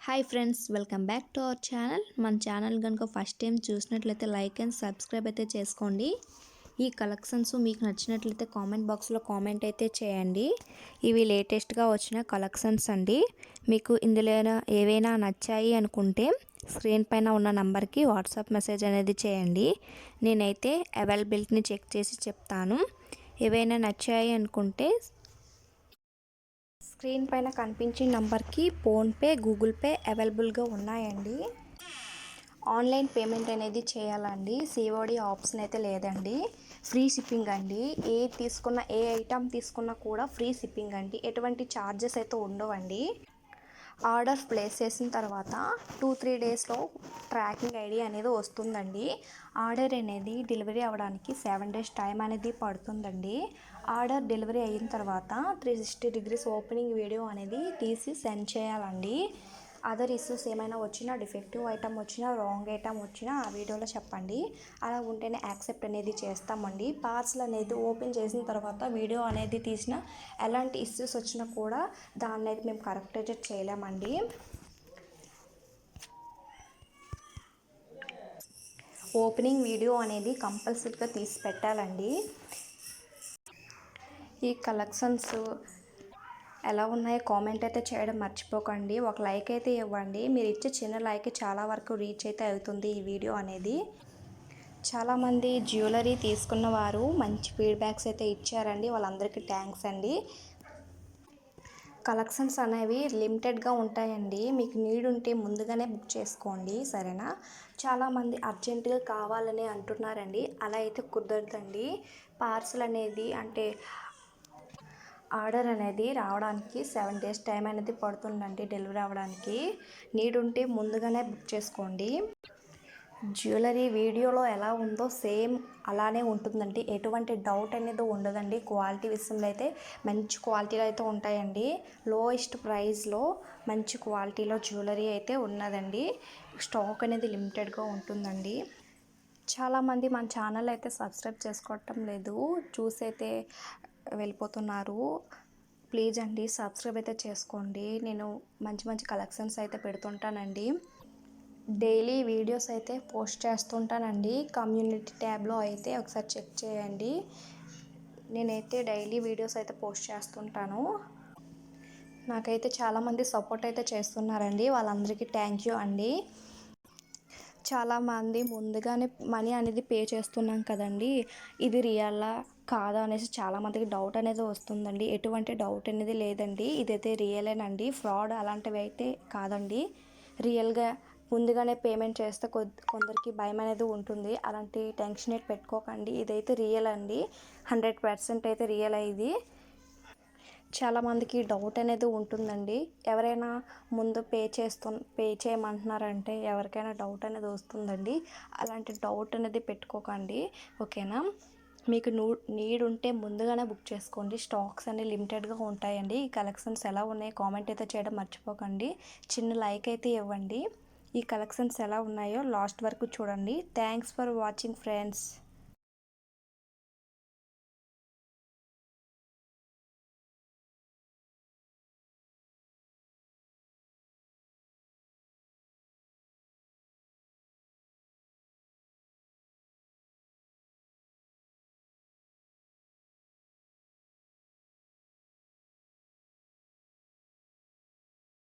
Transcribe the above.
Hi friends, welcome back to our channel. మన channel కనుక first time చూసినట్లయితే like and subscribe అయితే చేసుకోండి. ఈ కలెక్షన్స్ మీకు నచ్చినట్లయితే కామెంట్ బాక్స్లో కామెంట్ అయితే చేయండి. ఇవి లేటెస్ట్గా వచ్చిన కలెక్షన్స్ అండి. మీకు ఇందులో ఏవైనా నచ్చాయి అనుకుంటే స్క్రీన్ పైన ఉన్న నంబర్కి వాట్సాప్ మెసేజ్ అనేది చేయండి. నేనైతే అవైలబిలిటీని చెక్ చేసి చెప్తాను. ఏవైనా నచ్చాయి అనుకుంటే స్క్రీన్ పైన కనిపించిన నంబర్కి ఫోన్పే, గూగుల్ పే అవైలబుల్గా ఉన్నాయండి. ఆన్లైన్ పేమెంట్ అనేది చేయాలండి. సిఓడి ఆప్షన్ అయితే లేదండి. ఫ్రీ షిప్పింగ్ అండి. ఏ ఐటమ్ తీసుకున్నా కూడా ఫ్రీ షిప్పింగ్ అండి. ఎటువంటి ఛార్జెస్ అయితే ఉండవండి. ఆర్డర్ ప్లేస్ చేసిన తర్వాత 2-3 డేస్లో ట్రాకింగ్ ఐడి అనేది వస్తుందండి. ఆర్డర్ అనేది డెలివరీ అవ్వడానికి 7 డేస్ టైం అనేది పడుతుందండి. ఆర్డర్ డెలివరీ అయిన తర్వాత 360 డిగ్రీస్ ఓపెనింగ్ వీడియో అనేది తీసి సెండ్ చేయాలండి. అదర్ ఇష్యూస్ ఏమైనా వచ్చినా, డిఫెక్టివ్ ఐటమ్ వచ్చినా, రాంగ్ ఐటమ్ వచ్చినా ఆ వీడియోలో చెప్పండి. అలా ఉంటేనే యాక్సెప్ట్ అనేది చేస్తామండి. పార్సల్ అనేది ఓపెన్ చేసిన తర్వాత వీడియో అనేది తీసిన ఎలాంటి ఇష్యూస్ వచ్చినా కూడా దాన్ని అయితే మేము కరెక్ట్ అయితే చేయలేమండి. ఓపెనింగ్ వీడియో అనేది కంపల్సరీగా తీసి పెట్టాలండి. ఈ కలెక్షన్స్ ఎలా ఉన్నాయో కామెంట్ అయితే చేయడం మర్చిపోకండి. ఒక లైక్ అయితే ఇవ్వండి. మీరు ఇచ్చే చిన్న లైక్ చాలా వరకు రీచ్ అయితే అవుతుంది ఈ వీడియో అనేది. చాలామంది జ్యువెలరీ తీసుకున్న వారు మంచి ఫీడ్బ్యాక్స్ అయితే ఇచ్చారండి. వాళ్ళందరికీ థ్యాంక్స్ అండి. కలెక్షన్స్ అనేవి లిమిటెడ్గా ఉంటాయండి. మీకు నీడ్ ఉంటే ముందుగానే బుక్ చేసుకోండి, సరేనా? చాలామంది అర్జెంటుగా కావాలని అంటున్నారండి. అలా అయితే కుదరదండి. పార్సల్ అనేది ఆర్డర్ అనేది రావడానికి 7 డేస్ టైం అనేది పడుతుందండి డెలివరీ అవ్వడానికి. నీడ్ ఉంటే ముందుగానే బుక్ చేసుకోండి. జ్యువెలరీ వీడియోలో ఎలా ఉందో సేమ్ అలానే ఉంటుందండి. ఎటువంటి డౌట్ అనేది ఉండదండి. క్వాలిటీ విషయంలో అయితే మంచి క్వాలిటీలో అయితే ఉంటాయండి. లోయెస్ట్ ప్రైస్లో మంచి క్వాలిటీలో జ్యువెలరీ అయితే ఉన్నదండి. స్టాక్ అనేది లిమిటెడ్గా ఉంటుందండి. చాలామంది మన ఛానల్ అయితే సబ్స్క్రైబ్ చేసుకోవటం లేదు, చూసి అయితే వెళ్ళిపోతున్నారు. ప్లీజ్ అండి, సబ్స్క్రైబ్ అయితే చేసుకోండి. నేను మంచి మంచి కలెక్షన్స్ అయితే పెడుతుంటానండి. డైలీ వీడియోస్ అయితే పోస్ట్ చేస్తుంటానండి. కమ్యూనిటీ ట్యాబ్లో అయితే ఒకసారి చెక్ చేయండి. నేనైతే డైలీ వీడియోస్ అయితే పోస్ట్ చేస్తుంటాను. నాకైతే చాలామంది సపోర్ట్ అయితే చేస్తున్నారండి. వాళ్ళందరికీ థ్యాంక్ యూ అండి. చాలామంది ముందుగానే మనీ అనేది పే చేస్తున్నాం కదండి, ఇది రియలా కాదా అనేసి చాలామందికి డౌట్ అనేది వస్తుందండి. ఎటువంటి డౌట్ అనేది లేదండి. ఇదైతే రియలేనండి. ఫ్రాడ్ అలాంటివి అయితే కాదండి. రియల్గా ముందుగానే పేమెంట్ చేస్తే కొందరికి భయం అనేది ఉంటుంది. అలాంటి టెన్షన్ అయితే పెట్టుకోకండి. ఇదైతే రియల్ అండి. 100% అయితే రియల్ ఇది. చాలామందికి డౌట్ అనేది ఉంటుందండి. ఎవరైనా ముందు పే చేయమంటున్నారంటే ఎవరికైనా డౌట్ అనేది వస్తుందండి. అలాంటి డౌట్ అనేది పెట్టుకోకండి, ఓకేనా? మీకు నీడ్ ఉంటే ముందుగానే బుక్ చేసుకోండి. స్టాక్స్ అన్ని లిమిటెడ్గా ఉంటాయండి. ఈ కలెక్షన్స్ ఎలా ఉన్నాయో కామెంట్ అయితే చేయడం మర్చిపోకండి. చిన్న లైక్ అయితే ఇవ్వండి. ఈ కలెక్షన్స్ ఎలా ఉన్నాయో లాస్ట్ వరకు చూడండి. Thanks for watching friends.